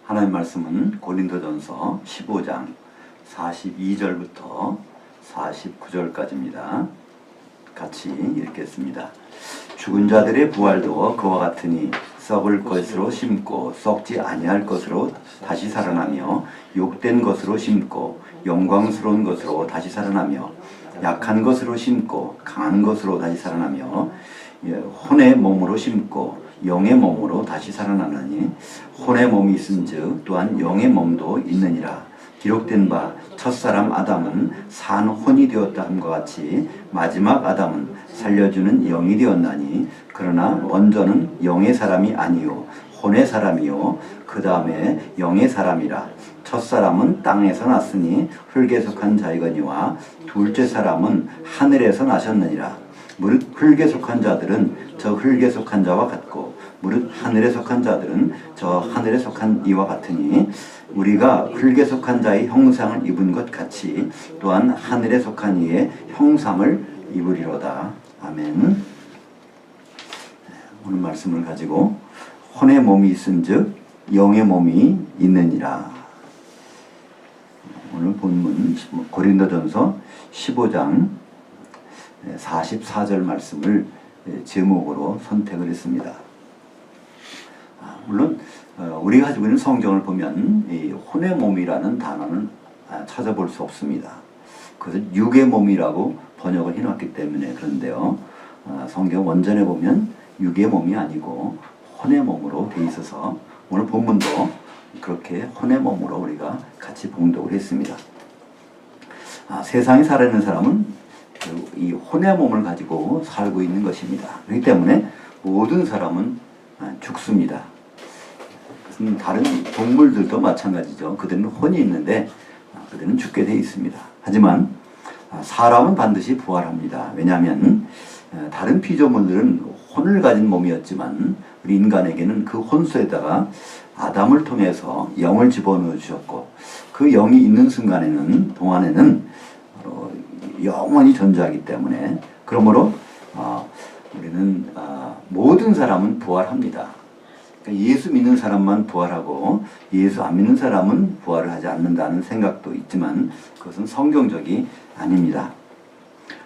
하나님 말씀은 고린도전서 15장 42절부터 49절까지입니다. 같이 읽겠습니다. 죽은 자들의 부활도 그와 같으니 썩을 것으로 심고 썩지 아니할 것으로 다시 살아나며 욕된 것으로 심고 영광스러운 것으로 다시 살아나며 약한 것으로 심고 강한 것으로 다시 살아나며 혼의 몸으로 심고 영의 몸으로 다시 살아나느니 혼의 몸이 있은즉 또한 영의 몸도 있느니라. 기록된 바 첫사람 아담은 산 혼이 되었다 함과 같이 마지막 아담은 살려주는 영이 되었나니 그러나 먼저는 영의 사람이 아니요 혼의 사람이요 그 다음에 영의 사람이라. 첫사람은 땅에서 났으니 흙에 속한 자이거니와 둘째 사람은 하늘에서 나셨느니라. 무릇 흙에 속한 자들은 저 흙에 속한 자와 같고 무릇 하늘에 속한 자들은 저 하늘에 속한 이와 같으니 우리가 흙에 속한 자의 형상을 입은 것 같이 또한 하늘에 속한 이의 형상을 입으리로다. 아멘. 오늘 말씀을 가지고 혼의 몸이 있은즉 영의 몸이 있느니라. 오늘 본문 고린도전서 15장 44절 말씀을 제목으로 선택을 했습니다. 물론 우리가 가지고 있는 성경을 보면 이 혼의 몸이라는 단어는 찾아볼 수 없습니다. 그것을 육의 몸이라고 번역을 해놨기 때문에 그런데요. 성경 원전에 보면 육의 몸이 아니고 혼의 몸으로 돼 있어서 오늘 본문도 그렇게 혼의 몸으로 우리가 같이 봉독을 했습니다. 세상에 살아있는 사람은 이 혼의 몸을 가지고 살고 있는 것입니다. 그렇기 때문에 모든 사람은 죽습니다. 다른 동물들도 마찬가지죠. 그들은 혼이 있는데 그들은 죽게 되어 있습니다. 하지만 사람은 반드시 부활합니다. 왜냐하면 다른 피조물들은 혼을 가진 몸이었지만 우리 인간에게는 그 혼수에다가 아담을 통해서 영을 집어넣어 주셨고 그 영이 있는 순간에는 동안에는 영원히 존재하기 때문에 그러므로 우리는 모든 사람은 부활합니다. 그러니까 예수 믿는 사람만 부활하고 예수 안 믿는 사람은 부활을 하지 않는다는 생각도 있지만 그것은 성경적이 아닙니다.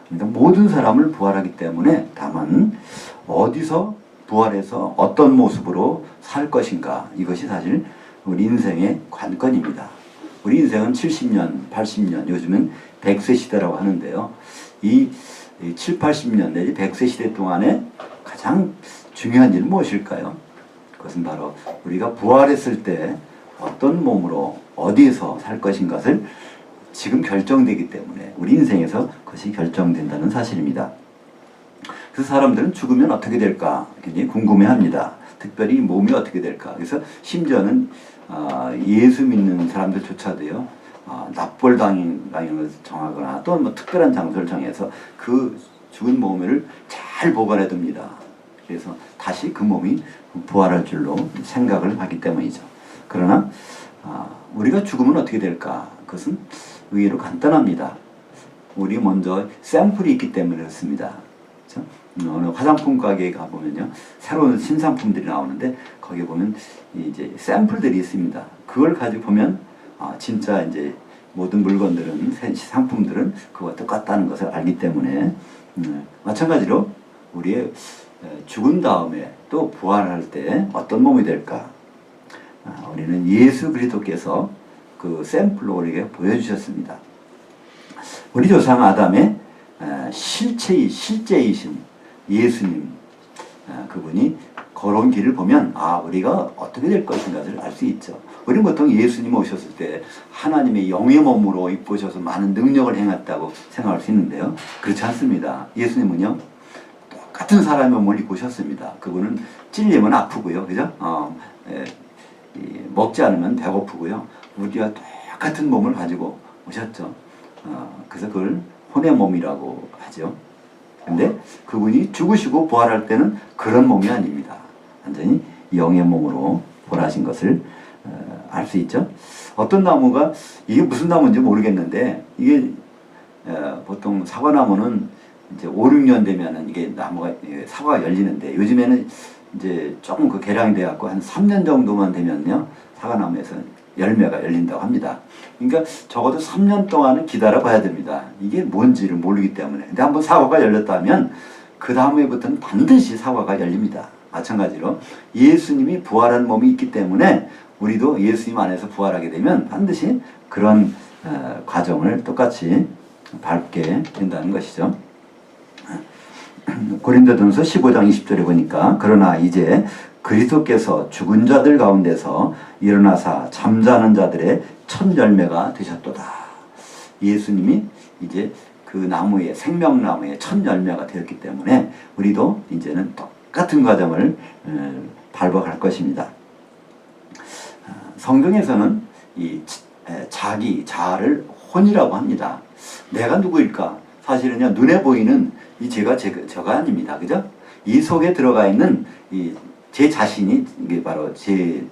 그러니까 모든 사람을 부활하기 때문에 다만 어디서 부활해서 어떤 모습으로 살 것인가 이것이 사실 우리 인생의 관건입니다. 우리 인생은 70년, 80년, 요즘은 100세 시대라고 하는데요. 이 7, 80년 내지 100세 시대 동안에 가장 중요한 일은 무엇일까요? 그것은 바로 우리가 부활했을 때 어떤 몸으로 어디에서 살 것인가를 지금 결정되기 때문에 우리 인생에서 그것이 결정된다는 사실입니다. 그래서 사람들은 죽으면 어떻게 될까 굉장히 궁금해합니다. 특별히 몸이 어떻게 될까. 그래서 심지어는 예수 믿는 사람들조차도요 납볼 당일을 정하거나 또 뭐 특별한 장소를 정해서 그 죽은 몸을 잘 보관해 둡니다. 그래서 다시 그 몸이 부활할 줄로 생각을 하기 때문이죠. 그러나 우리가 죽으면 어떻게 될까? 그것은 의외로 간단합니다. 우리 먼저 샘플이 있기 때문에 그렇습니다. 그렇죠? 어느 화장품 가게에 가보면요 새로운 신상품들이 나오는데 거기 보면 이제 샘플들이 있습니다. 그걸 가지고 보면 진짜 이제 모든 물건들은 상품들은 그와 똑같다는 것을 알기 때문에 마찬가지로 우리의 죽은 다음에 또 부활할 때 어떤 몸이 될까? 우리는 예수 그리스도께서 그 샘플로 우리에게 보여주셨습니다. 우리 조상 아담의 실제이신 예수님 그분이 걸어온 길을 보면 우리가 어떻게 될 것인가를 알 수 있죠. 우리는 보통 예수님 오셨을 때 하나님의 영의 몸으로 입으셔서 많은 능력을 행했다고 생각할 수 있는데요. 그렇지 않습니다. 예수님은요 똑같은 사람의 몸을 입고 오셨습니다. 그분은 찔리면 아프고요. 그죠? 먹지 않으면 배고프고요. 우리와 똑같은 몸을 가지고 오셨죠. 그래서 그걸 혼의 몸이라고 하죠. 근데 그분이 죽으시고 부활할 때는 그런 몸이 아닙니다. 완전히 영의 몸으로 부활하신 것을 알 수 있죠. 어떤 나무가 이게 무슨 나무인지 모르겠는데 이게 보통 사과나무는 이제 5, 6년 되면은 이게 나무가 사과가 열리는데 요즘에는 이제 조금 그 개량이 돼갖고 한 3년 정도만 되면요, 사과나무에서 열매가 열린다고 합니다. 그러니까 적어도 3년 동안은 기다려 봐야 됩니다. 이게 뭔지를 모르기 때문에. 근데 한번 사과가 열렸다면 그 다음 해부터는 반드시 사과가 열립니다. 마찬가지로 예수님이 부활한 몸이 있기 때문에 우리도 예수님 안에서 부활하게 되면 반드시 그런 과정을 똑같이 밟게 된다는 것이죠. 고린도전서 15장 20절에 보니까 그러나 이제 그리스도께서 죽은 자들 가운데서 일어나사 잠자는 자들의 첫 열매가 되셨도다. 예수님이 이제 그 나무의 생명나무의 첫 열매가 되었기 때문에 우리도 이제는 똑같은 과정을 밟아갈 것입니다. 성경에서는 이 자를 혼이라고 합니다. 내가 누구일까? 사실은요, 눈에 보이는 이 저가 아닙니다. 그죠? 이 속에 들어가 있는 제 자신이 이게 바로 제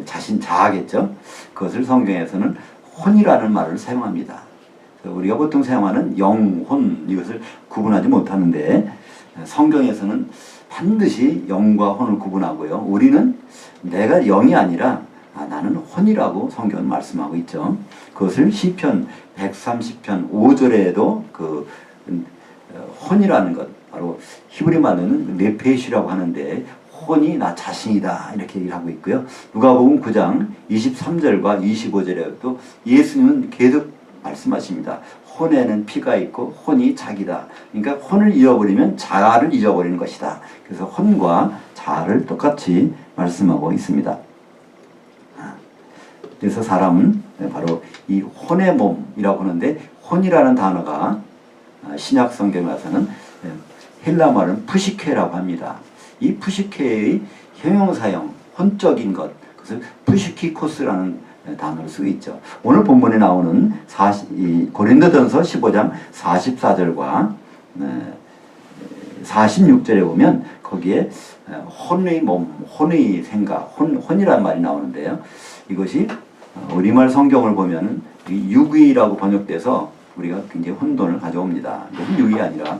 자신 자아겠죠? 그것을 성경에서는 혼이라는 말을 사용합니다. 우리가 보통 사용하는 영혼, 이것을 구분하지 못하는데 성경에서는 반드시 영과 혼을 구분하고요. 우리는 내가 영이 아니라 나는 혼이라고 성경은 말씀하고 있죠. 그것을 시편 130편 5절에도 그 혼이라는 것, 바로 히브리 말로는 네페시라고 하는데 혼이 나 자신이다 이렇게 얘기를 하고 있고요. 누가복음 9장 23절과 25절에도 예수님은 계속 말씀하십니다. 혼에는 피가 있고 혼이 자기다. 그러니까 혼을 잃어버리면 자아를 잃어버리는 것이다. 그래서 혼과 자아를 똑같이 말씀하고 있습니다. 그래서 사람은 바로 이 혼의 몸이라고 하는데, 혼이라는 단어가 신약 성경에 와서는 헬라 말은 푸시케라고 합니다. 이 푸시케의 형용사형, 혼적인 것, 그것을 푸시키코스라는 단어를 쓰고 있죠. 오늘 본문에 나오는 고린도전서 15장 44절과 46절에 보면 거기에 혼의 몸, 혼의 생각, 혼이라는 말이 나오는데요. 이것이 우리말 성경을 보면 육의라고 번역돼서 우리가 굉장히 혼돈을 가져옵니다. 이것은 육이 아니라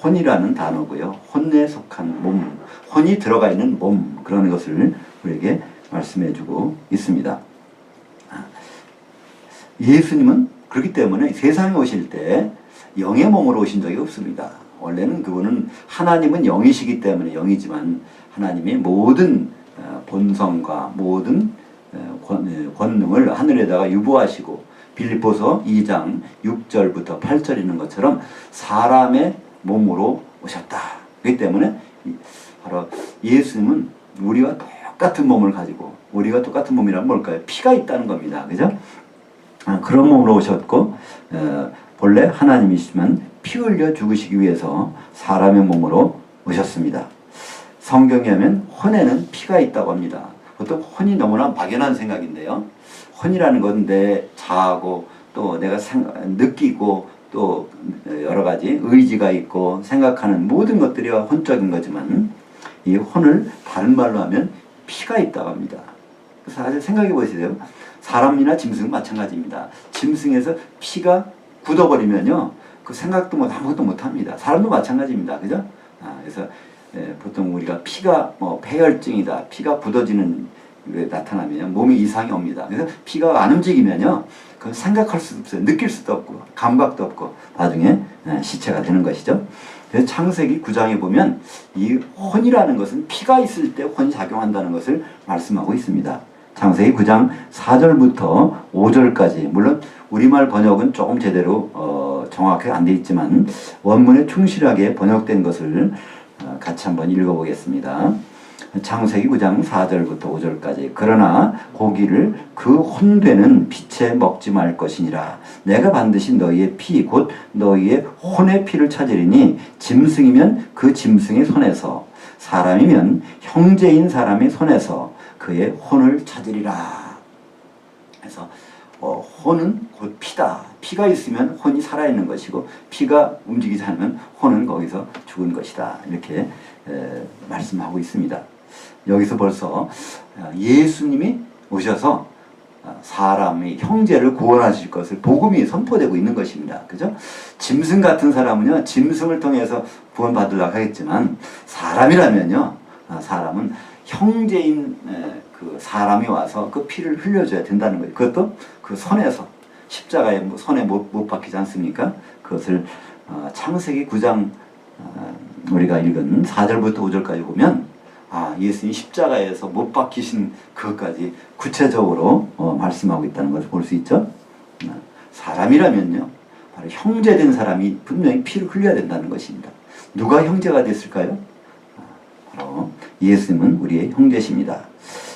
혼이라는 단어고요. 혼에 속한 몸, 혼이 들어가 있는 몸, 그런 것을 우리에게 말씀해주고 있습니다. 예수님은 그렇기 때문에 세상에 오실 때 영의 몸으로 오신 적이 없습니다. 원래는 그분은 하나님은 영이시기 때문에 영이지만 하나님의 모든 본성과 모든 권능을 하늘에다가 유보하시고, 빌립보서 2장 6절부터 8절 있는 것처럼 사람의 몸으로 오셨다. 그렇기 때문에 바로 예수님은 우리와 똑같은 몸을 가지고, 우리가 똑같은 몸이란 뭘까요? 피가 있다는 겁니다. 그죠? 그런 몸으로 오셨고, 본래 하나님이시지만 피 흘려 죽으시기 위해서 사람의 몸으로 오셨습니다. 성경에 하면 혼에는 피가 있다고 합니다. 보통 혼이 너무나 막연한 생각인데요. 혼이라는 건 내 자아고, 또 내가 느끼고, 또 여러 가지 의지가 있고 생각하는 모든 것들이 혼적인 거지만, 이 혼을 다른 말로 하면 피가 있다고 합니다. 사실 생각해 보세요. 사람이나 짐승은 마찬가지입니다. 짐승에서 피가 굳어버리면요, 그 생각도 아무것도 못합니다. 사람도 마찬가지입니다. 그죠? 그래서 보통 우리가 피가 폐혈증이다, 피가 굳어지는 게 나타나면 몸에 이상이 옵니다. 그래서 피가 안 움직이면요, 그건 생각할 수도 없어요. 느낄 수도 없고 감각도 없고 나중에 시체가 되는 것이죠. 그래서 창세기 9장에 보면 이 혼이라는 것은 피가 있을 때 혼이 작용한다는 것을 말씀하고 있습니다. 창세기 9장 4절부터 5절까지, 물론 우리말 번역은 조금 제대로 정확하게 안 돼 있지만 원문에 충실하게 번역된 것을 같이 한번 읽어보겠습니다. 창세기 9장 4절부터 5절까지. 그러나 고기를 그 혼되는 빛에 먹지 말 것이니라. 내가 반드시 너희의 피 곧 너희의 혼의 피를 찾으리니, 짐승이면 그 짐승의 손에서, 사람이면 형제인 사람의 손에서 그의 혼을 찾으리라. 그래서 혼은 곧 피다. 피가 있으면 혼이 살아있는 것이고, 피가 움직이지 않으면 혼은 거기서 죽은 것이다. 이렇게 말씀하고 있습니다. 여기서 벌써 예수님이 오셔서 사람의 형제를 구원하실 것을 복음이 선포되고 있는 것입니다. 그죠? 짐승 같은 사람은요, 짐승을 통해서 구원받으려고 하겠지만, 사람이라면요, 사람은 형제인 그 사람이 와서 그 피를 흘려줘야 된다는 거예요. 그것도 그 손에서 십자가에 손에 못 박히지 않습니까? 그것을 창세기 9장 우리가 읽은 4절부터 5절까지 보면 예수님 십자가에서 못 박히신 그것까지 구체적으로 말씀하고 있다는 것을 볼 수 있죠. 사람이라면요, 바로 형제된 사람이 분명히 피를 흘려야 된다는 것입니다. 누가 형제가 됐을까요? 바로 예수님은 우리의 형제십니다.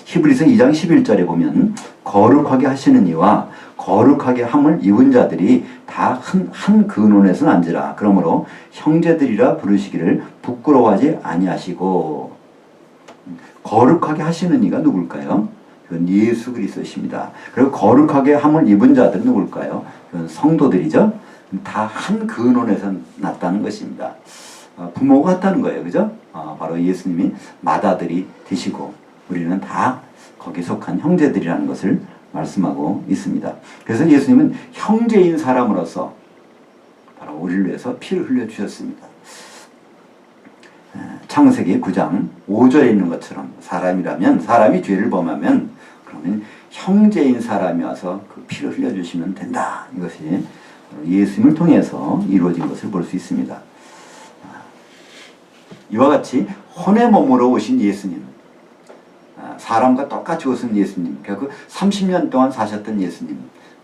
히브리서 2장 11절에 보면 거룩하게 하시는 이와 거룩하게 함을 입은 자들이 다 한 근원에서 난지라. 그러므로 형제들이라 부르시기를 부끄러워하지 아니하시고. 거룩하게 하시는 이가 누굴까요? 그건 예수 그리스도십니다. 그리고 거룩하게 함을 입은 자들은 누굴까요? 그건 성도들이죠. 다 한 근원에서 났다는 것입니다. 부모가 같다는 거예요. 그죠? 바로 예수님이 맏아들이 되시고 우리는 다 거기에 속한 형제들이라는 것을 말씀하고 있습니다. 그래서 예수님은 형제인 사람으로서 바로 우리를 위해서 피를 흘려주셨습니다. 창세기 9장 5절에 있는 것처럼 사람이라면, 사람이 죄를 범하면 그러면 형제인 사람이 와서 그 피를 흘려주시면 된다. 이것이 예수님을 통해서 이루어진 것을 볼 수 있습니다. 이와 같이 혼의 몸으로 오신 예수님, 사람과 똑같이 오신 예수님, 결국 30년 동안 사셨던 예수님,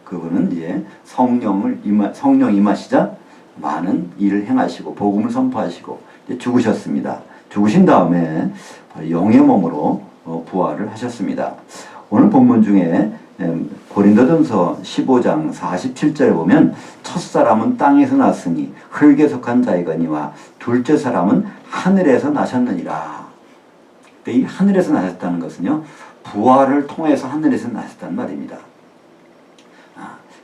그분은 이제 성령 임하시자 많은 일을 행하시고 복음을 선포하시고 이제 죽으셨습니다. 죽으신 다음에 영의 몸으로 부활을 하셨습니다. 오늘 본문 중에 고린도전서 15장 47절에 보면 첫사람은 땅에서 났으니 흙에 속한 자이거니와 둘째 사람은 하늘에서 나셨느니라. 이 하늘에서 나셨다는 것은요, 부활을 통해서 하늘에서 나셨다는 말입니다.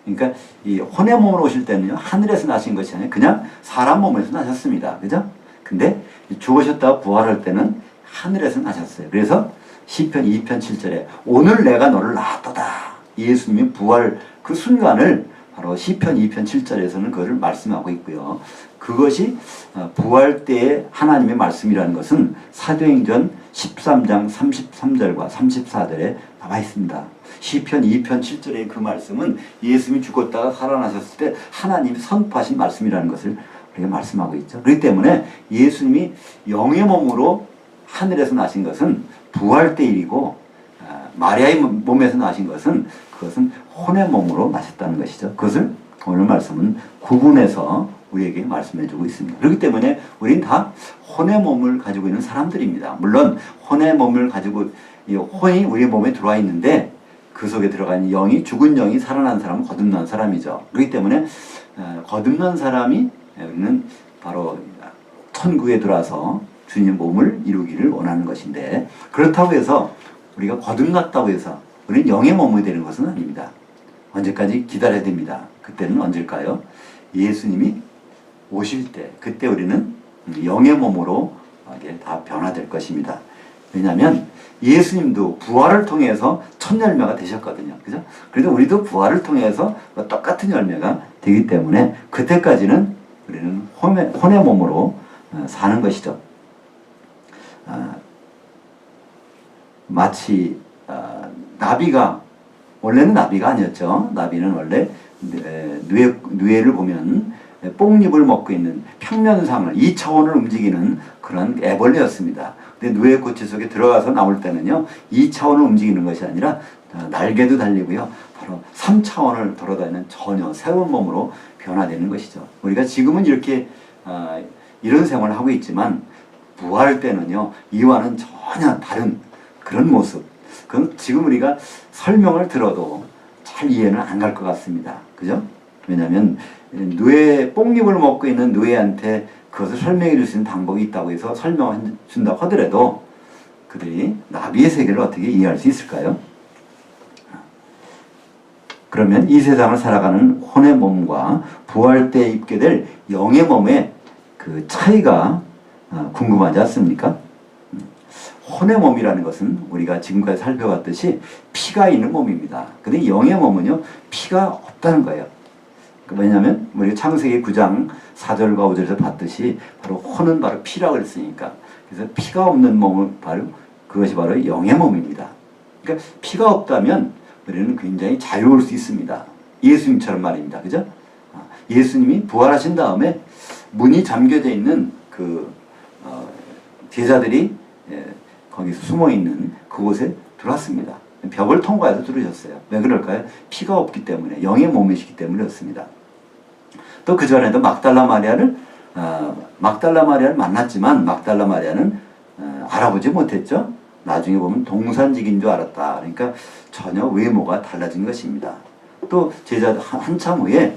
그러니까 이 혼의 몸으로 오실 때는요, 하늘에서 나신 것이 아니라 그냥 사람 몸에서 나셨습니다. 그죠? 근데 죽으셨다가 부활할 때는 하늘에서 나셨어요. 그래서 시편 2편 7절에 오늘 내가 너를 낳았도다. 예수님이 부활 그 순간을 바로 시편 2편 7절에서는 그것을 말씀하고 있고요. 그것이 부활 때의 하나님의 말씀이라는 것은 사도행전 13장 33절과 34절에 나와 있습니다. 시편 2편 7절의 그 말씀은 예수님이 죽었다가 살아나셨을 때 하나님이 선포하신 말씀이라는 것을 우리가 말씀하고 있죠. 그렇기 때문에 예수님이 영의 몸으로 하늘에서 나신 것은 부활 때 일이고, 마리아의 몸에서 나신 것은 그것은 혼의 몸으로 나셨다는 것이죠. 그것을 오늘 말씀은 구분해서 우리에게 말씀해 주고 있습니다. 그렇기 때문에 우리는 다 혼의 몸을 가지고 있는 사람들입니다. 물론 혼의 몸을 가지고 이 혼이 우리 몸에 들어와 있는데 그 속에 들어간 영이, 죽은 영이 살아난 사람은 거듭난 사람이죠. 그렇기 때문에 거듭난 사람이 우리는 바로 천국에 들어와서 주님의 몸을 이루기를 원하는 것인데, 그렇다고 해서 우리가 거듭났다고 해서 우리는 영의 몸이 되는 것은 아닙니다. 언제까지 기다려야 됩니다. 그때는 언제일까요? 예수님이 오실 때, 그때 우리는 영의 몸으로 다 변화될 것입니다. 왜냐하면 예수님도 부활을 통해서 첫 열매가 되셨거든요. 그죠? 그래도 우리도 부활을 통해서 똑같은 열매가 되기 때문에 그때까지는 우리는 혼의 몸으로 사는 것이죠. 마치 나비가, 원래는 나비가 아니었죠. 나비는 원래 뇌를 보면 뽕잎을 먹고 있는 평면상을 2차원을 움직이는 그런 애벌레였습니다. 근데 뇌의 고치 속에 들어가서 나올 때는요, 2차원을 움직이는 것이 아니라 날개도 달리고요, 바로 3차원을 돌아다니는 전혀 새로운 몸으로 변화되는 것이죠. 우리가 지금은 이렇게 이런 생활을 하고 있지만 부활 때는요, 이와는 전혀 다른 그런 모습. 그건 지금 우리가 설명을 들어도 잘 이해는 안 갈 것 같습니다. 그죠? 왜냐하면 뽕잎을 먹고 있는 뇌한테 그것을 설명해 줄 수 있는 방법이 있다고 해서 설명해 준다고 하더라도 그들이 나비의 세계를 어떻게 이해할 수 있을까요? 그러면 이 세상을 살아가는 혼의 몸과 부활 때 입게 될 영의 몸의 그 차이가 궁금하지 않습니까? 혼의 몸이라는 것은 우리가 지금까지 살펴봤듯이 피가 있는 몸입니다. 근데 영의 몸은요, 피가 없다는 거예요. 왜냐하면 우리가 창세기 9장 4절과 5절에서 봤듯이 바로 혼은 바로 피라고 했으니까 그래서 피가 없는 몸은 바로 그것이 바로 영의 몸입니다. 그러니까 피가 없다면 우리는 굉장히 자유로울 수 있습니다. 예수님처럼 말입니다. 그죠? 예수님이 부활하신 다음에 문이 잠겨져 있는 제자들이 거기서 숨어 있는 그곳에 들어왔습니다. 벽을 통과해서 들으셨어요. 왜 그럴까요? 피가 없기 때문에, 영의 몸이시기 때문에 그렇습니다. 또 그 전에도 막달라 마리아를 만났지만 막달라 마리아는 알아보지 못했죠. 나중에 보면 동산직인 줄 알았다. 그러니까 전혀 외모가 달라진 것입니다. 또 제자 한참 후에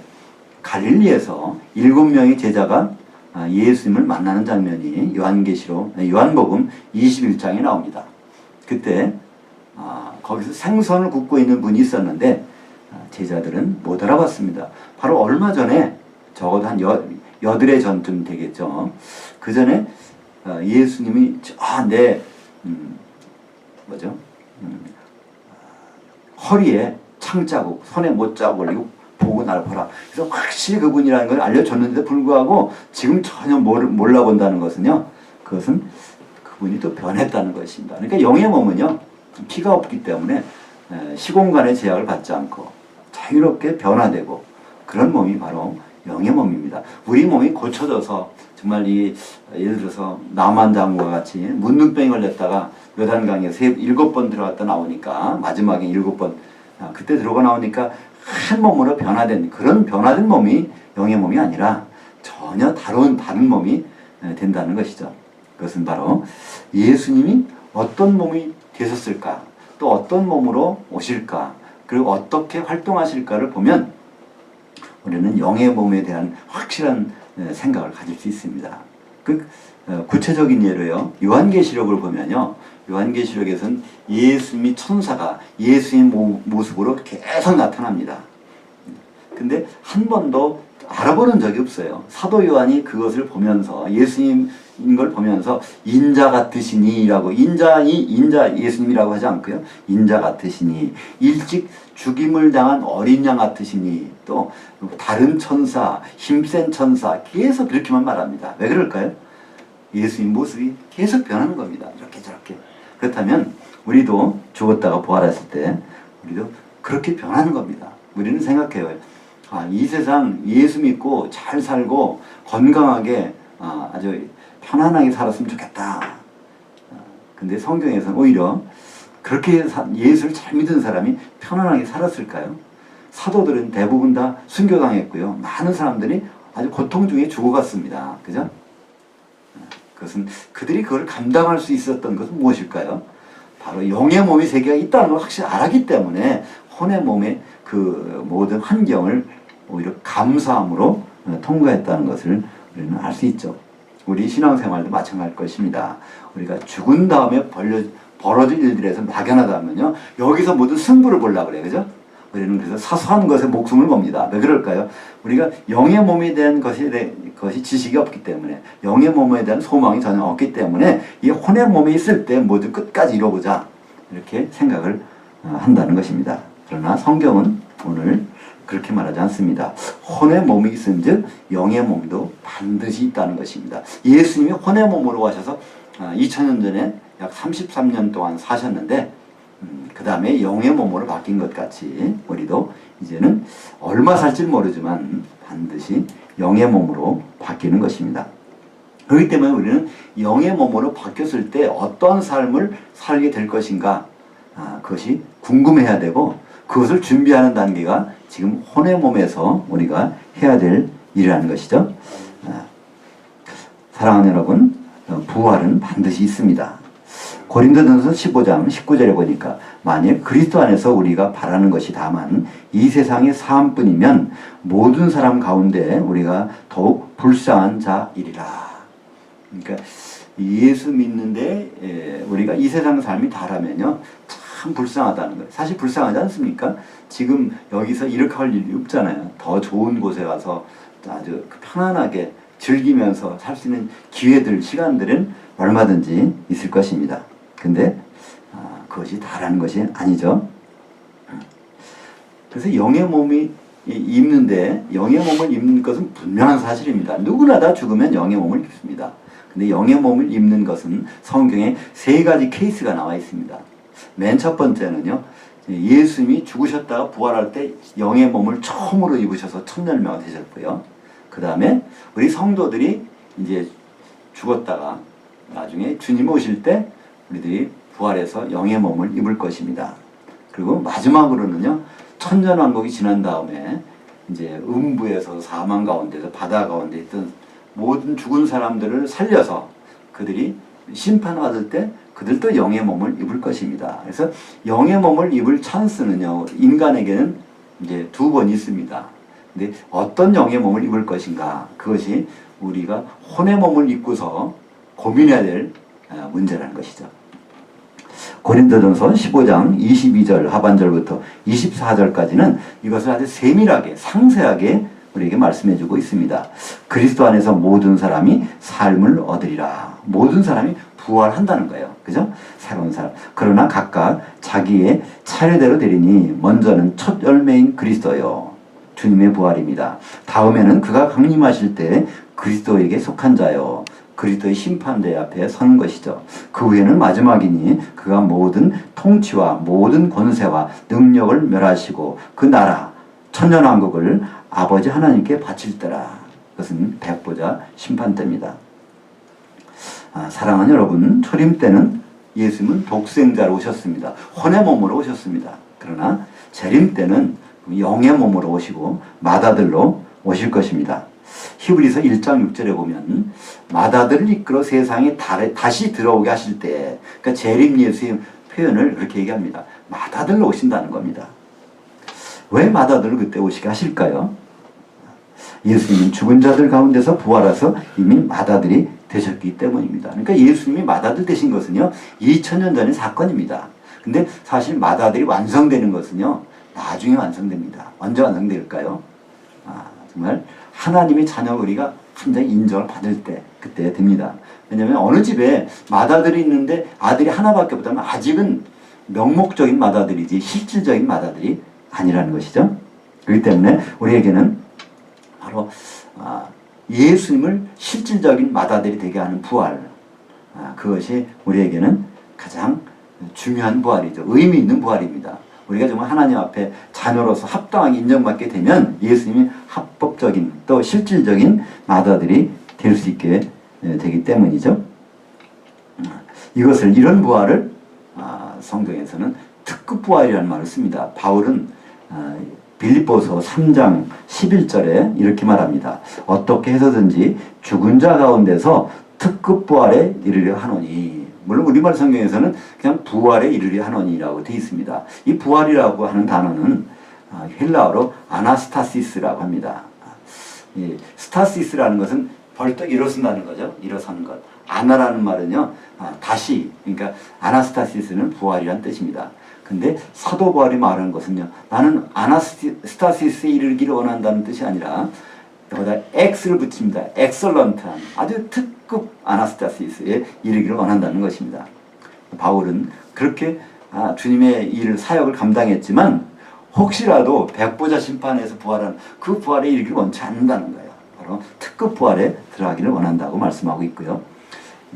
갈릴리에서 7명의 제자가 예수님을 만나는 장면이 요한복음 21장에 나옵니다. 그때 거기서 생선을 굽고 있는 분이 있었는데 제자들은 못 알아봤습니다. 바로 얼마 전에 적어도 한 여드레 전쯤 되겠죠. 그 전에 예수님이 허리에 창자국, 손에 못자국 올리고 보고 날 보라. 그래서 확실히 그분이라는 걸 알려줬는데도 불구하고 지금 전혀 몰라본다는 것은요. 그것은 그분이 또 변했다는 것입니다. 그러니까 영의 몸은요. 피가 없기 때문에 시공간의 제약을 받지 않고 자유롭게 변화되고 그런 몸이 바로 영의 몸입니다. 우리 몸이 고쳐져서 정말 예를 들어서 남한장구와 같이 문둥병이 걸렸다가 요단강에 7번 들어갔다 나오니까 마지막에 7번 그때 들어가 나오니까 한 몸으로 변화된 그런 변화된 몸이 영의 몸이 아니라 전혀 다른 몸이 된다는 것이죠. 그것은 바로 예수님이 어떤 몸이 되셨을까, 또 어떤 몸으로 오실까, 그리고 어떻게 활동하실까를 보면 우리는 영의 몸에 대한 확실한 생각을 가질 수 있습니다. 구체적인 예로요. 요한계시록을 보면요. 요한계시록에서는 예수님이 천사가 예수님 모습으로 계속 나타납니다. 근데 한 번도 알아보는 적이 없어요. 사도 요한이 그것을 보면서 예수님인 걸 보면서 인자 같으시니라고 인자 예수님이라고 하지 않고요. 인자 같으시니 일찍 죽임을 당한 어린 양 같으시니 또 다른 천사, 힘센 천사 계속 그렇게만 말합니다. 왜 그럴까요? 예수님 모습이 계속 변하는 겁니다. 이렇게 저렇게. 그렇다면 우리도 죽었다가 부활했을 때 우리도 그렇게 변하는 겁니다. 우리는 생각해요. 이 세상 예수 믿고 잘 살고 건강하게 아주 편안하게 살았으면 좋겠다. 근데 성경에서는 오히려 그렇게 예수를 잘 믿은 사람이 편안하게 살았을까요? 사도들은 대부분 다 순교당했고요. 많은 사람들이 아주 고통 중에 죽어갔습니다. 그죠? 그것은 그들이 그걸 감당할 수 있었던 것은 무엇일까요? 바로 영의 몸이 세 개가 있다는 걸 확실히 알았기 때문에 혼의 몸의 그 모든 환경을 오히려 감사함으로 통과했다는 것을 우리는 알 수 있죠. 우리 신앙생활도 마찬가지일 것입니다. 우리가 죽은 다음에 벌어질 일들에서 막연하다면요. 여기서 모든 승부를 보려고 그래요. 그죠? 우리는 그래서 사소한 것에 목숨을 겁니다. 왜 그럴까요? 우리가 영의 몸에 대한 것이 지식이 없기 때문에 영의 몸에 대한 소망이 전혀 없기 때문에 이 혼의 몸에 있을 때 모두 끝까지 이뤄보자 이렇게 생각을 한다는 것입니다. 그러나 성경은 오늘 그렇게 말하지 않습니다. 혼의 몸이 있은즉 영의 몸도 반드시 있다는 것입니다. 예수님이 혼의 몸으로 가셔서 2000년 전에 약 33년 동안 사셨는데 그 다음에 영의 몸으로 바뀐 것 같이 우리도 이제는 얼마 살지 모르지만 반드시 영의 몸으로 바뀌는 것입니다. 그렇기 때문에 우리는 영의 몸으로 바뀌었을 때 어떤 삶을 살게 될 것인가 그것이 궁금해야 되고 그것을 준비하는 단계가 지금 혼의 몸에서 우리가 해야 될 일이라는 것이죠. 사랑하는 여러분, 부활은 반드시 있습니다. 고린도전서 15장 19절에 보니까 만일 그리스도 안에서 우리가 바라는 것이 다만 이 세상의 삶뿐이면 모든 사람 가운데 우리가 더욱 불쌍한 자이리라. 그러니까 예수 믿는데 우리가 이 세상 삶이 다라면요 참 불쌍하다는 거예요. 사실 불쌍하지 않습니까? 지금 여기서 이렇게 할 일이 없잖아요. 더 좋은 곳에 가서 아주 편안하게 즐기면서 살 수 있는 기회들, 시간들은 얼마든지 있을 것입니다. 근데 그것이 다라는 것이 아니죠. 그래서 영의 몸이 입는데 영의 몸을 입는 것은 분명한 사실입니다. 누구나 다 죽으면 영의 몸을 입습니다. 근데 영의 몸을 입는 것은 성경에 세 가지 케이스가 나와 있습니다. 맨 첫 번째는요, 예수님이 죽으셨다가 부활할 때 영의 몸을 처음으로 입으셔서 천년명화 되셨고요. 그 다음에 우리 성도들이 이제 죽었다가 나중에 주님 오실 때 우리들이 부활해서 영의 몸을 입을 것입니다. 그리고 마지막으로는요, 천년왕국이 지난 다음에 이제 음부에서 사망 가운데서 바다 가운데 있던 모든 죽은 사람들을 살려서 그들이 심판받을 때 그들도 영의 몸을 입을 것입니다. 그래서 영의 몸을 입을 찬스는요, 인간에게는 이제 두 번 있습니다. 근데 어떤 영의 몸을 입을 것인가, 그것이 우리가 혼의 몸을 입고서 고민해야 될 문제라는 것이죠. 고린도전서 15장 22절 하반절부터 24절까지는 이것을 아주 세밀하게 상세하게 우리에게 말씀해주고 있습니다. 그리스도 안에서 모든 사람이 삶을 얻으리라. 모든 사람이 부활한다는 거예요. 그죠? 새로운 사람. 그러나 각각 자기의 차례대로 되리니 먼저는 첫 열매인 그리스도요. 주님의 부활입니다. 다음에는 그가 강림하실 때 그리스도에게 속한 자요. 그리스도의 심판대 앞에 서는 것이죠. 그 후에는 마지막이니 그가 모든 통치와 모든 권세와 능력을 멸하시고 그 나라 천년왕국을 아버지 하나님께 바칠 때라. 그것은 백보자 심판 때입니다. 사랑하는 여러분, 초림 때는 예수님은 독생자로 오셨습니다. 혼의 몸으로 오셨습니다. 그러나 재림 때는 영의 몸으로 오시고 맏아들로 오실 것입니다. 히브리서 1장 6절에 보면 맏아들을 이끌어 세상에 다시 들어오게 하실 때, 그러니까 재림 예수의 표현을 그렇게 얘기합니다. 맏아들로 오신다는 겁니다. 왜 맏아들을 그때 오시게 하실까요? 예수님은 죽은 자들 가운데서 부활해서 이미 맏아들이 되셨기 때문입니다. 그러니까 예수님이 맏아들 되신 것은요, 2000년 전의 사건입니다. 근데 사실 맏아들이 완성되는 것은요, 나중에 완성됩니다. 언제 완성될까요? 정말 하나님의 자녀 우리가 완전히 인정을 받을 때, 그때 됩니다. 왜냐하면 어느 집에 맏아들이 있는데 아들이 하나밖에 없다면 아직은 명목적인 맏아들이지 실질적인 맏아들이 아니라는 것이죠. 그렇기 때문에 우리에게는 바로 예수님을 실질적인 맏아들이 되게 하는 부활, 그것이 우리에게는 가장 중요한 부활이죠. 의미 있는 부활입니다. 우리가 정말 하나님 앞에 자녀로서 합당하게 인정받게 되면 예수님이 합법적인 또 실질적인 맏아들이 될 수 있게 되기 때문이죠. 이런 부활을 성경에서는 특급 부활이라는 말을 씁니다. 바울은 빌립보서 3장 11절에 이렇게 말합니다. 어떻게 해서든지 죽은 자 가운데서 특급 부활에 이르려 하노니. 물론 우리말 성경에서는 그냥 부활에 이르려 하노니라고 되어 있습니다. 이 부활이라고 하는 단어는 헬라어로 아나스타시스라고 합니다. 이 스타시스라는 것은 벌떡 일어선다는 거죠. 일어서는 것. 아나라는 말은요, 다시, 그러니까 아나스타시스는 부활이란 뜻입니다. 근데 사도 바울이 말하는 것은요, 나는 아나스타시스에 이르기를 원한다는 뜻이 아니라 여기다 X를 붙입니다. 엑설런트한 아주 특급 아나스타시스에 이르기를 원한다는 것입니다. 바울은 그렇게 주님의 일 사역을 감당했지만 혹시라도 백보자 심판에서 부활한 그 부활에 이르기를 원치 않는다는 거예요. 바로 특급 부활에 들어가기를 원한다고 말씀하고 있고요.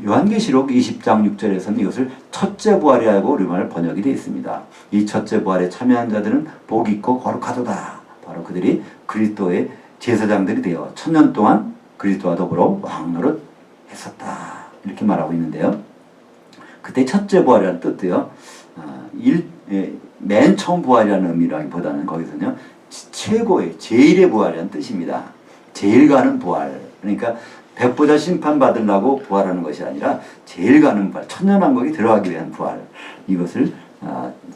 요한계시록 20장 6절에서는 이것을 첫째 부활이라고 우리말 번역이 되어 있습니다. 이 첫째 부활에 참여한 자들은 복이 있고 거룩하도다. 바로 그들이 그리스도의 제사장들이 되어 1000년 동안 그리스도와 더불어 왕노릇 했었다. 이렇게 말하고 있는데요. 그때 첫째 부활이라는 뜻도요, 맨 처음 부활이라는 의미라기보다는 거기서는요, 최고의, 제일의 부활이라는 뜻입니다. 제일 가는 부활. 그러니까 백보자 심판 받으려고 부활하는 것이 아니라 제일 가는 부활, 천년왕국에 들어가기 위한 부활. 이것을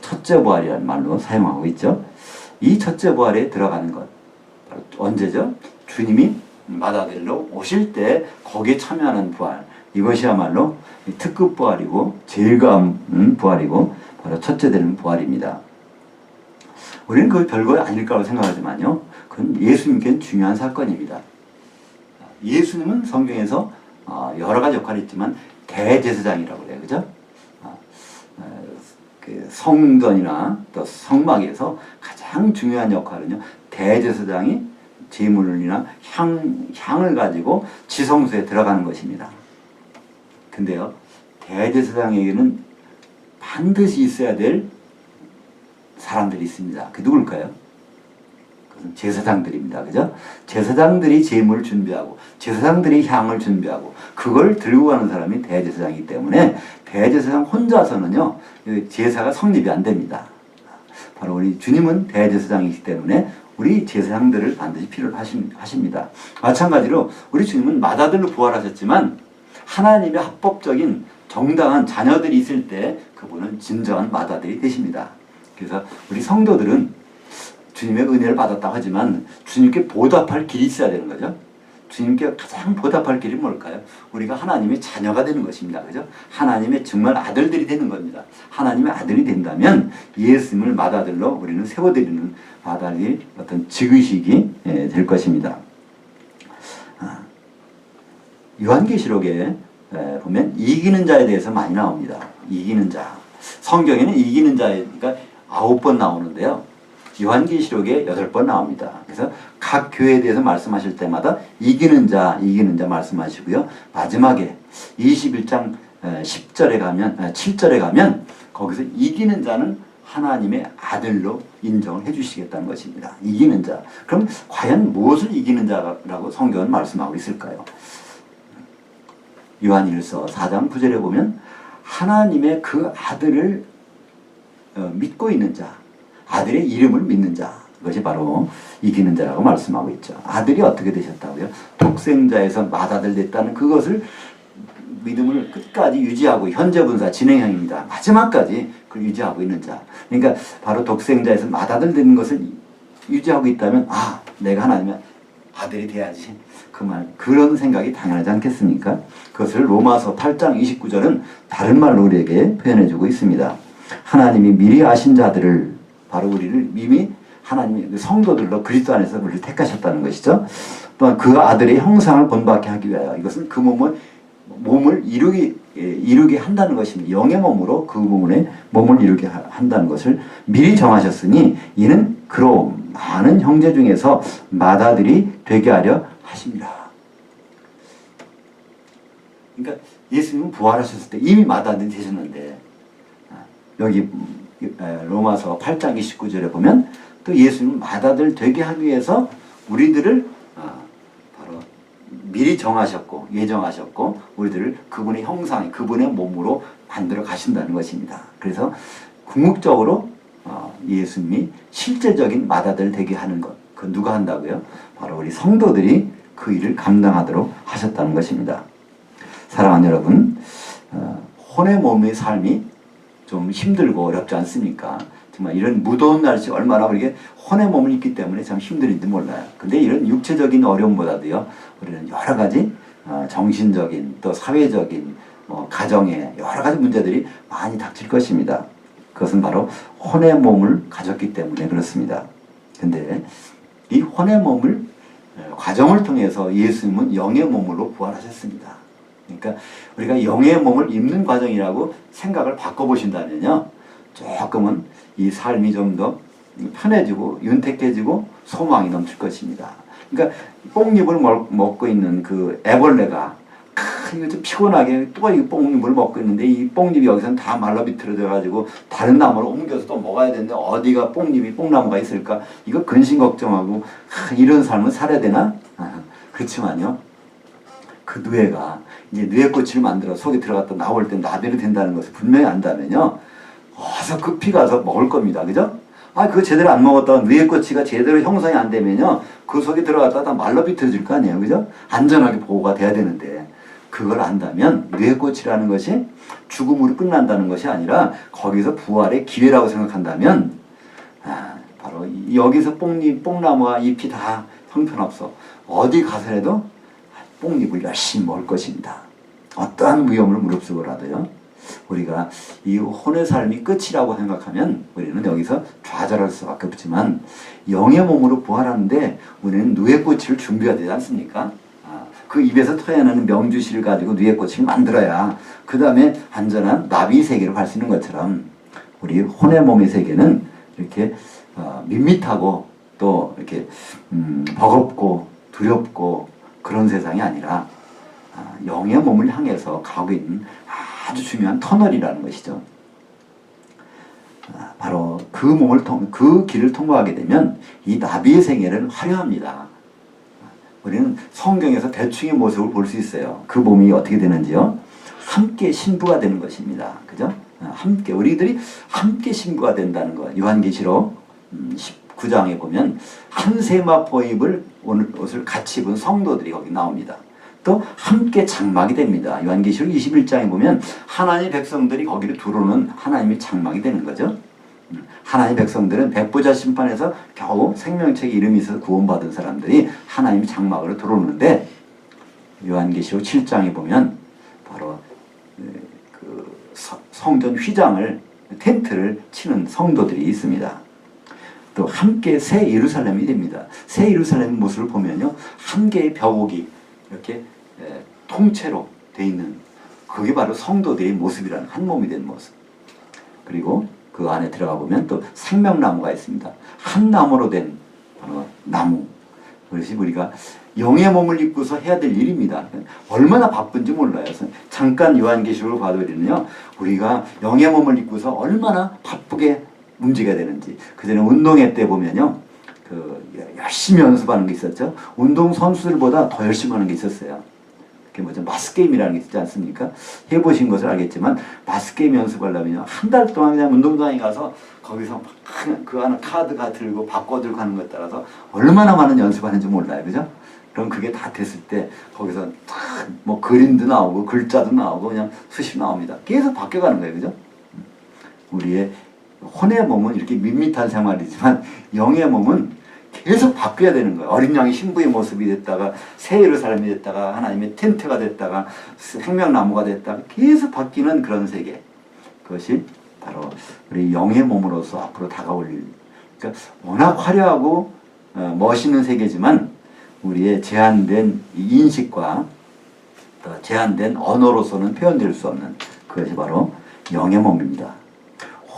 첫째 부활이라는 말로 사용하고 있죠. 이 첫째 부활에 들어가는 것. 언제죠? 주님이 맏아들로 오실 때 거기에 참여하는 부활. 이것이야말로 특급 부활이고 제일 가는 부활이고 바로 첫째 되는 부활입니다. 우리는 그 별거 아닐까라고 생각하지만요, 그건 예수님께는 중요한 사건입니다. 예수님은 성경에서 여러 가지 역할이 있지만 대제사장이라고 그래요. 그죠? 그 성전이나 또 성막에서 가장 중요한 역할은요, 대제사장이 제물이나 향을 가지고 지성소에 들어가는 것입니다. 근데요, 대제사장에게는 반드시 있어야 될 사람들이 있습니다. 그 누굴까요? 그것은 제사장들입니다. 그죠? 제사장들이 제물을 준비하고 제사장들이 향을 준비하고 그걸 들고 가는 사람이 대제사장이기 때문에 대제사장 혼자서는요, 제사가 성립이 안 됩니다. 바로 우리 주님은 대제사장이기 때문에 우리 제사장들을 반드시 필요로 하십니다. 마찬가지로 우리 주님은 맏아들로 부활하셨지만 하나님의 합법적인 정당한 자녀들이 있을 때 그분은 진정한 맏아들이 되십니다. 그래서 우리 성도들은 주님의 은혜를 받았다고 하지만 주님께 보답할 길이 있어야 되는 거죠. 주님께 가장 보답할 길이 뭘까요? 우리가 하나님의 자녀가 되는 것입니다. 그죠? 하나님의 정말 아들들이 되는 겁니다. 하나님의 아들이 된다면 예수님을 맏아들로 우리는 세워드리는 맏아들이 어떤 지그식이 될 것입니다. 요한계시록에 보면 이기는 자에 대해서 많이 나옵니다. 이기는 자. 성경에는 이기는 자가 9번 나오는데요. 요한계시록에 8번 나옵니다. 그래서 각 교회에 대해서 말씀하실 때마다 이기는 자 말씀하시고요. 마지막에 21장 10절에 가면, 7절에 가면 거기서 이기는 자는 하나님의 아들로 인정을 해주시겠다는 것입니다. 이기는 자. 그럼 과연 무엇을 이기는 자라고 성경은 말씀하고 있을까요? 요한일서 4장 9절에 보면 하나님의 그 아들을 믿고 있는 자, 아들의 이름을 믿는 자, 그것이 바로 이기는 자라고 말씀하고 있죠. 아들이 어떻게 되셨다고요? 독생자에서 맏아들 됐다는 그것을 믿음을 끝까지 유지하고 현재 분사 진행형입니다. 마지막까지 그걸 유지하고 있는 자. 그러니까 바로 독생자에서 맏아들 되는 것을 유지하고 있다면 내가 하나님의 아들이 돼야지. 그런 생각이 당연하지 않겠습니까? 그것을 로마서 8장 29절은 다른 말로 우리에게 표현해주고 있습니다. 하나님이 미리 아신 자들을 바로 우리를 이미 하나님의 성도들로 그리스도 안에서 우리를 택하셨다는 것이죠. 또한 그 아들의 형상을 본받게 하기 위하여 이것은 그 몸을 이루게 한다는 것입니다. 영의 몸으로 그 몸을 이루게 한다는 것을 미리 정하셨으니 이는 그로 많은 형제 중에서 맏아들이 되게 하려 하십니다. 그러니까 예수님은 부활하셨을 때 이미 맏아들이 되셨는데 여기 로마서 8장 29절에 보면 또 예수님은 맏아들 되게 하기 위해서 우리들을 바로 미리 정하셨고 예정하셨고 우리들을 그분의 형상, 그분의 몸으로 만들어 가신다는 것입니다. 그래서 궁극적으로 예수님이 실제적인 맏아들 되게 하는 것, 그 누가 한다고요? 바로 우리 성도들이 그 일을 감당하도록 하셨다는 것입니다. 사랑하는 여러분, 혼의 몸의 삶이 좀 힘들고 어렵지 않습니까? 정말 이런 무더운 날씨 얼마나 그렇게 혼의 몸을 입기 때문에 참 힘들인지 몰라요. 근데 이런 육체적인 어려움보다도요, 우리는 여러 가지 정신적인 또 사회적인 가정의 여러 가지 문제들이 많이 닥칠 것입니다. 그것은 바로 혼의 몸을 가졌기 때문에 그렇습니다. 근데 이 혼의 몸을 과정을 통해서 예수님은 영의 몸으로 부활하셨습니다. 그러니까 우리가 영의 몸을 입는 과정이라고 생각을 바꿔보신다면요, 조금은 이 삶이 좀 더 편해지고 윤택해지고 소망이 넘칠 것입니다. 그러니까 뽕잎을 먹고 있는 그 애벌레가 이거 좀 피곤하게 또 이 뽕잎을 먹고 있는데 이 뽕잎이 여기서는 다 말라 비틀어져 가지고 다른 나무로 옮겨서 또 먹어야 되는데 어디가 뽕나무가 있을까? 이거 근심 걱정하고 이런 삶을 살아야 되나? 그렇지만요, 그 누에가 이제 누에꽃을 만들어 속에 들어갔다 나올 때 나비로 된다는 것을 분명히 안다면요, 어서 급히 가서 먹을 겁니다. 그죠? 그거 제대로 안 먹었다가 누에꽃이가 제대로 형성이 안 되면요, 그 속에 들어갔다가 다 말라 비틀어질 거 아니에요. 그죠? 안전하게 보호가 돼야 되는데, 그걸 안다면 누에꽃이라는 것이 죽음으로 끝난다는 것이 아니라 거기서 부활의 기회라고 생각한다면 바로 여기서 뽕나무와 잎이 다 형편없어. 어디 가서라도 뽕잎을 열심히 먹을 것입니다. 어떠한 위험을 무릅쓰고라도요, 우리가 이 혼의 삶이 끝이라고 생각하면 우리는 여기서 좌절할 수밖에 없지만 영의 몸으로 부활하는데 우리는 누에꽃을 준비해야 되지 않습니까? 그 입에서 토해내는 명주실을 가지고 누에꽃을 만들어야 그 다음에 안전한 나비 세계로 갈 수 있는 것처럼 우리 혼의 몸의 세계는 이렇게 밋밋하고 또 이렇게 버겁고 두렵고 그런 세상이 아니라 영의 몸을 향해서 가고 있는 아주 중요한 터널이라는 것이죠. 바로 그 길을 통과하게 되면 이 나비의 생애를 화려합니다. 우리는 성경에서 대충의 모습을 볼 수 있어요. 그 몸이 어떻게 되는지요? 함께 신부가 되는 것입니다. 그죠? 함께, 우리들이 함께 신부가 된다는 거. 요한계시록 19장에 보면 한 세마포 입을 옷을 같이 입은 성도들이 거기 나옵니다. 또 함께 장막이 됩니다. 요한계시록 21장에 보면 하나님의 백성들이 거기를 들어오는 하나님의 장막이 되는 거죠. 하나님의 백성들은 백보자 심판에서 겨우 생명책에 이름이 있어서 구원받은 사람들이 하나님의 장막으로 들어오는데, 요한계시록 7장에 보면 바로 그 성전 휘장을, 텐트를 치는 성도들이 있습니다. 또 함께 새 예루살렘이 됩니다. 새 예루살렘의 모습을 보면요, 한 개의 벽옥이 이렇게 통째로 돼 있는, 그게 바로 성도들의 모습이라는, 한 몸이 된 모습. 그리고 그 안에 들어가 보면 또 생명나무가 있습니다. 한 나무로 된 나무. 그래서 우리가 영의 몸을 입고서 해야 될 일입니다. 얼마나 바쁜지 몰라요. 잠깐 요한계시록을 봐도 우리는요, 우리가 영의 몸을 입고서 얼마나 바쁘게 움직여야 되는지. 그전에 운동회 때 보면요, 열심히 연습하는 게 있었죠. 운동 선수들보다 더 열심히 하는 게 있었어요. 그게 뭐죠? 마스게임이라는 게 있지 않습니까? 해보신 것을 알겠지만, 마스게임 연습하려면 한 달 동안 그냥 운동장에 가서 거기서 막 그 안에 카드가 들고 바꿔 들고 하는 것에 따라서 얼마나 많은 연습하는지 몰라요. 그죠? 그럼 그게 다 됐을 때 거기서 뭐 그림도 나오고 글자도 나오고 그냥 수십 나옵니다. 계속 바뀌어가는 거예요. 그죠? 우리의 혼의 몸은 이렇게 밋밋한 생활이지만 영의 몸은 계속 바뀌어야 되는 거예요. 어린 양이 신부의 모습이 됐다가 새 예루살렘이 됐다가 하나님의 텐트가 됐다가 생명나무가 됐다가 계속 바뀌는 그런 세계. 그것이 바로 우리 영의 몸으로서 앞으로 다가올 일. 그러니까 워낙 화려하고 멋있는 세계지만 우리의 제한된 인식과 또 제한된 언어로서는 표현될 수 없는, 그것이 바로 영의 몸입니다.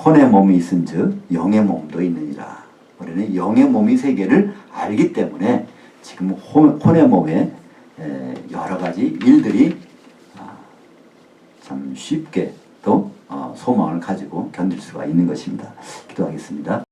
혼의 몸이 있은즉 영의 몸도 있느니라. 우리는 영의 몸이 세계를 알기 때문에 지금 혼의 몸에 여러 가지 일들이 참 쉽게 또 소망을 가지고 견딜 수가 있는 것입니다. 기도하겠습니다.